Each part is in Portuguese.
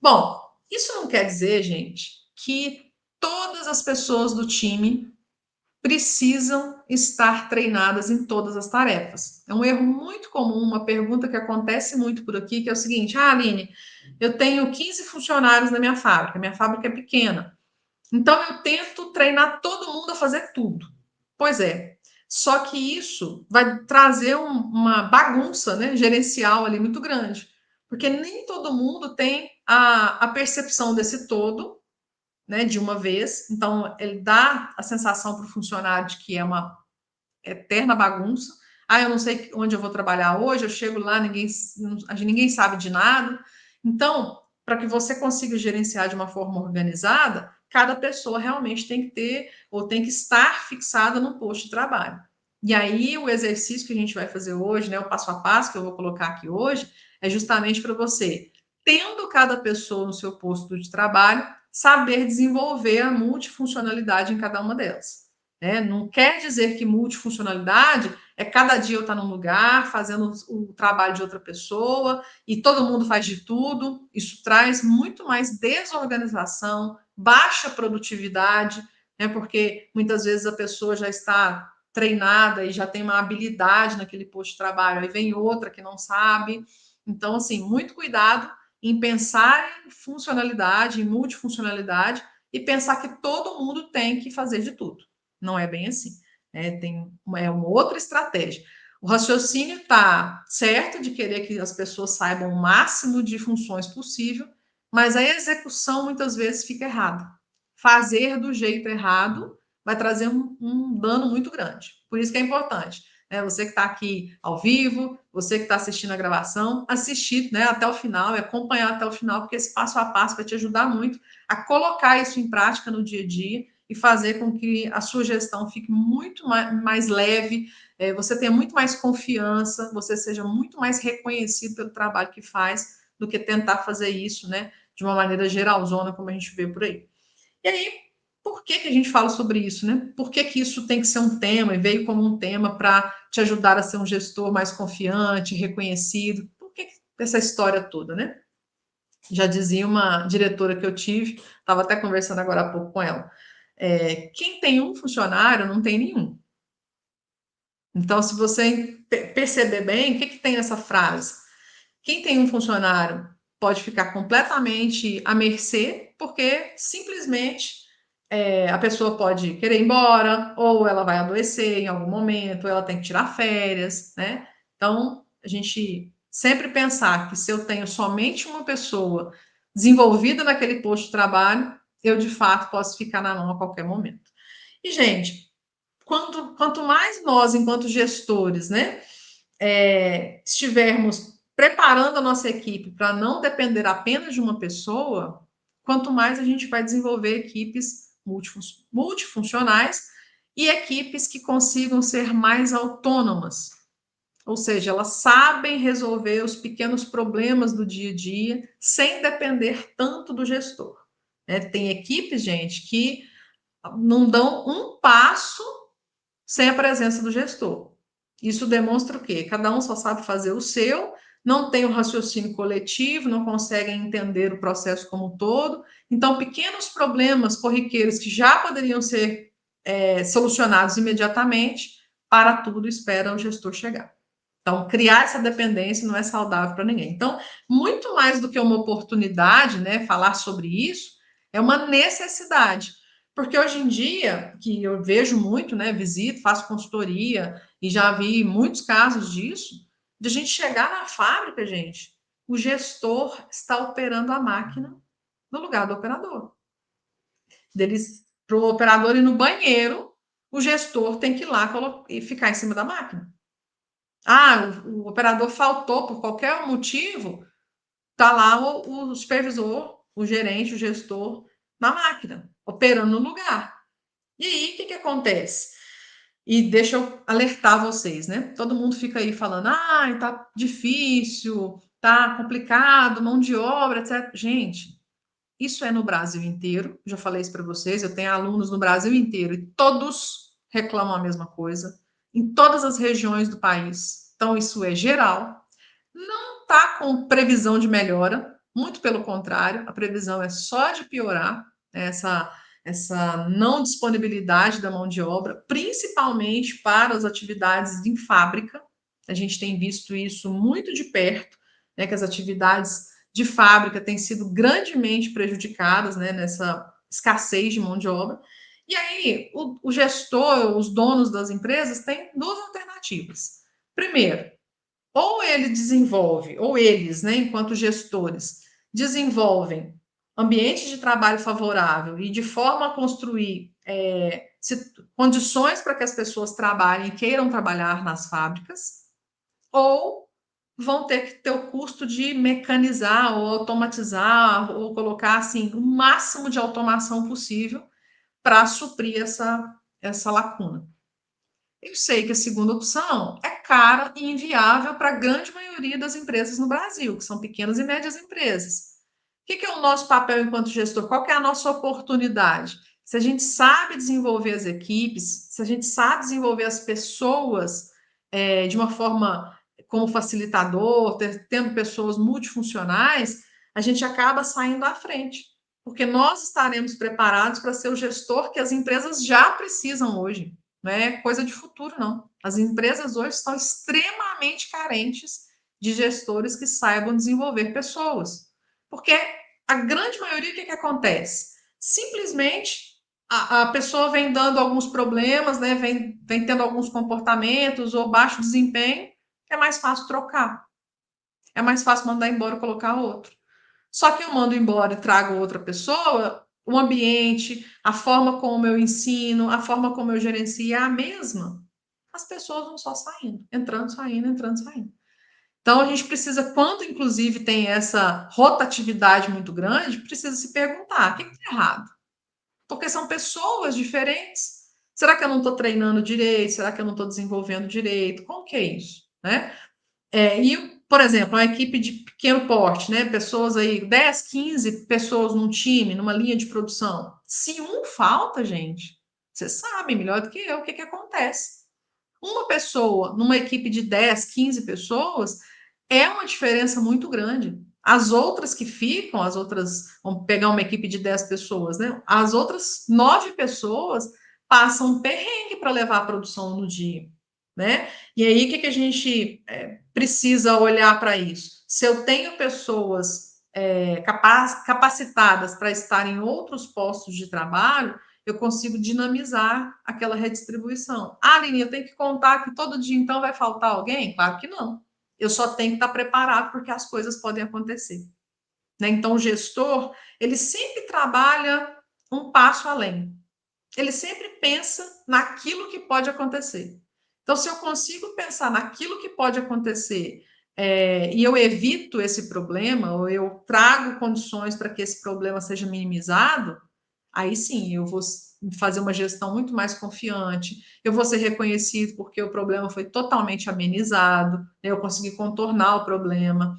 Bom, isso não quer dizer, gente, que todas as pessoas do time precisam estar treinadas em todas as tarefas. É um erro muito comum, uma pergunta que acontece muito por aqui, que é o seguinte: Aline, eu tenho 15 funcionários na minha fábrica é pequena, então eu tento treinar todo mundo a fazer tudo. Pois é, só que isso vai trazer uma bagunça, né, gerencial ali muito grande, porque nem todo mundo tem a percepção desse todo, né, de uma vez. Então, ele dá a sensação para o funcionário de que é uma eterna bagunça. Ah, eu não sei onde eu vou trabalhar hoje, eu chego lá, ninguém sabe de nada. Então, para que você consiga gerenciar de uma forma organizada, cada pessoa realmente tem que ter ou tem que estar fixada no posto de trabalho. E aí, o exercício que a gente vai fazer hoje, né, o passo a passo que eu vou colocar aqui hoje, é justamente para você, tendo cada pessoa no seu posto de trabalho, saber desenvolver a multifuncionalidade em cada uma delas. Né? Não quer dizer que multifuncionalidade é cada dia eu estar num lugar fazendo o trabalho de outra pessoa e todo mundo faz de tudo. Isso traz muito mais desorganização, baixa produtividade, né? Porque muitas vezes a pessoa já está treinada e já tem uma habilidade naquele posto de trabalho, aí vem outra que não sabe. Então, assim, muito cuidado em pensar em funcionalidade, em multifuncionalidade e pensar que todo mundo tem que fazer de tudo. Não é bem assim. É uma outra estratégia. O raciocínio está certo de querer que as pessoas saibam o máximo de funções possível, mas a execução muitas vezes fica errada. Fazer do jeito errado vai trazer um dano muito grande. Por isso que é importante. Né? Você que está aqui ao vivo, você que está assistindo a gravação, assistir, né, até o final e acompanhar até o final, porque esse passo a passo vai te ajudar muito a colocar isso em prática no dia a dia e fazer com que a sua gestão fique muito mais leve, você tenha muito mais confiança, você seja muito mais reconhecido pelo trabalho que faz, do que tentar fazer isso, né, de uma maneira geralzona, como a gente vê por aí. E aí, por que a gente fala sobre isso, né? Por que isso tem que ser um tema e veio como um tema para te ajudar a ser um gestor mais confiante, reconhecido? Por que essa história toda, né? Já dizia uma diretora que eu tive, estava até conversando agora há pouco com ela. Quem tem um funcionário não tem nenhum. Então, se você perceber bem, o que tem nessa frase? Quem tem um funcionário pode ficar completamente à mercê, porque simplesmente a pessoa pode querer ir embora, ou ela vai adoecer em algum momento, ou ela tem que tirar férias, né? Então, a gente sempre pensar que se eu tenho somente uma pessoa desenvolvida naquele posto de trabalho, eu de fato posso ficar na mão a qualquer momento. E, gente, quanto mais nós, enquanto gestores, né, estivermos preparando a nossa equipe para não depender apenas de uma pessoa, quanto mais a gente vai desenvolver equipes multifuncionais e equipes que consigam ser mais autônomas. Ou seja, elas sabem resolver os pequenos problemas do dia a dia sem depender tanto do gestor. Tem equipes, gente, que não dão um passo sem a presença do gestor. Isso demonstra o quê? Cada um só sabe fazer o seu, não tem o raciocínio coletivo, não conseguem entender o processo como um todo. Então, pequenos problemas corriqueiros que já poderiam ser solucionados imediatamente, para tudo espera o gestor chegar. Então, criar essa dependência não é saudável para ninguém. Então, muito mais do que uma oportunidade, né, falar sobre isso, é uma necessidade. Porque hoje em dia, que eu vejo muito, né, visito, faço consultoria e já vi muitos casos disso, de a gente chegar na fábrica, gente, o gestor está operando a máquina no lugar do operador. Deles para o operador ir no banheiro, o gestor tem que ir lá e ficar em cima da máquina. Ah, o operador faltou por qualquer motivo, tá lá o supervisor, o gerente, o gestor na máquina, operando no lugar. E aí, o que acontece? E deixa eu alertar vocês, né? Todo mundo fica aí falando, ah, tá difícil, tá complicado, mão de obra, etc. Gente, isso é no Brasil inteiro, já falei isso para vocês, eu tenho alunos no Brasil inteiro e todos reclamam a mesma coisa, em todas as regiões do país. Então, isso é geral. Não está com previsão de melhora, muito pelo contrário, a previsão é só de piorar, né, essa não disponibilidade da mão de obra, principalmente para as atividades em fábrica. A gente tem visto isso muito de perto, né, que as atividades de fábrica têm sido grandemente prejudicadas, né, nessa escassez de mão de obra. E aí, o gestor, os donos das empresas, têm duas alternativas. Primeiro, ou ele desenvolve, ou eles, né, enquanto gestores, desenvolvem ambiente de trabalho favorável e de forma a construir condições para que as pessoas trabalhem e queiram trabalhar nas fábricas, ou vão ter que ter o custo de mecanizar ou automatizar ou colocar assim o máximo de automação possível para suprir essa lacuna. Eu sei que a segunda opção é cara e inviável para a grande maioria das empresas no Brasil, que são pequenas e médias empresas. O que é o nosso papel enquanto gestor? Qual é a nossa oportunidade? Se a gente sabe desenvolver as equipes, se a gente sabe desenvolver as pessoas de uma forma como facilitador, tendo pessoas multifuncionais, a gente acaba saindo à frente, porque nós estaremos preparados para ser o gestor que as empresas já precisam hoje. Não é coisa de futuro, não. As empresas hoje estão extremamente carentes de gestores que saibam desenvolver pessoas. Porque a grande maioria, o que acontece? Simplesmente a pessoa vem dando alguns problemas, né? Vem tendo alguns comportamentos ou baixo desempenho, é mais fácil trocar. É mais fácil mandar embora e colocar outro. Só que eu mando embora e trago outra pessoa, o ambiente, a forma como eu ensino, a forma como eu gerencio é a mesma. As pessoas vão só saindo, entrando, saindo, entrando, saindo. Então a gente precisa, quando inclusive tem essa rotatividade muito grande, precisa se perguntar: o que está errado? Porque são pessoas diferentes. Será que eu não estou treinando direito? Será que eu não estou desenvolvendo direito? Como que é isso? Né? E, por exemplo, uma equipe de pequeno porte, né? Pessoas aí, 10, 15 pessoas num time, numa linha de produção. Se um falta, gente, vocês sabem melhor do que eu o que acontece. Uma pessoa numa equipe de 10, 15 pessoas é uma diferença muito grande. As outras que ficam, as outras, vamos pegar uma equipe de 10 pessoas, né? As outras 9 pessoas passam um perrengue para levar a produção no dia, né? E aí, o que a gente precisa olhar para isso? Se eu tenho pessoas capacitadas para estar em outros postos de trabalho, eu consigo dinamizar aquela redistribuição. Ah, Aline, eu tenho que contar que todo dia então vai faltar alguém? Claro que não. Eu só tenho que estar preparado porque as coisas podem acontecer. Né? Então, o gestor, ele sempre trabalha um passo além. Ele sempre pensa naquilo que pode acontecer. Então, se eu consigo pensar naquilo que pode acontecer e eu evito esse problema, ou eu trago condições para que esse problema seja minimizado, aí sim eu vou fazer uma gestão muito mais confiante, eu vou ser reconhecido porque o problema foi totalmente amenizado, né? Eu consegui contornar o problema.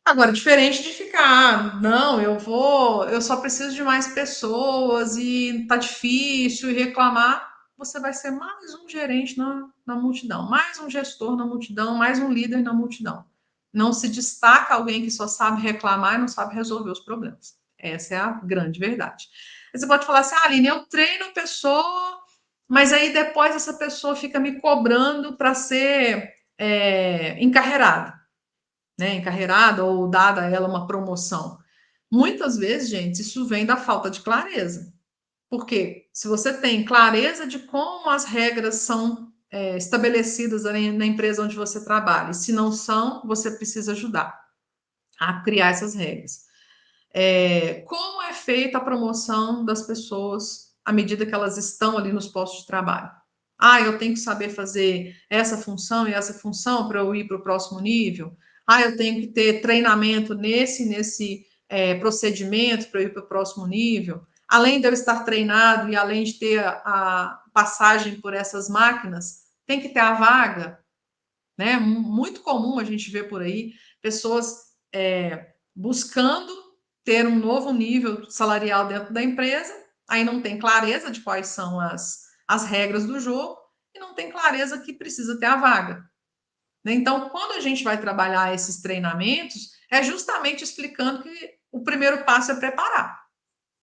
Agora, diferente de ficar, não, eu só preciso de mais pessoas e tá difícil e reclamar, você vai ser mais um gerente na multidão, mais um gestor na multidão, mais um líder na multidão. Não se destaca alguém que só sabe reclamar e não sabe resolver os problemas. Essa é a grande verdade. Você pode falar assim, Aline, eu treino a pessoa, mas aí depois essa pessoa fica me cobrando para ser encarreirada, né, encarreirada ou dada a ela uma promoção. Muitas vezes, gente, isso vem da falta de clareza. Porque se você tem clareza de como as regras são estabelecidas na empresa onde você trabalha, e se não são, você precisa ajudar a criar essas regras. Como é feita a promoção das pessoas à medida que elas estão ali nos postos de trabalho? Ah, eu tenho que saber fazer essa função e essa função para eu ir para o próximo nível. Ah, eu tenho que ter treinamento nesse procedimento para eu ir para o próximo nível. Além de eu estar treinado e além de ter a passagem por essas máquinas, tem que ter a vaga, né? Muito comum a gente ver por aí pessoas buscando ter um novo nível salarial dentro da empresa, aí não tem clareza de quais são as regras do jogo e não tem clareza que precisa ter a vaga. Né? Então, quando a gente vai trabalhar esses treinamentos, É justamente explicando que o primeiro passo é preparar.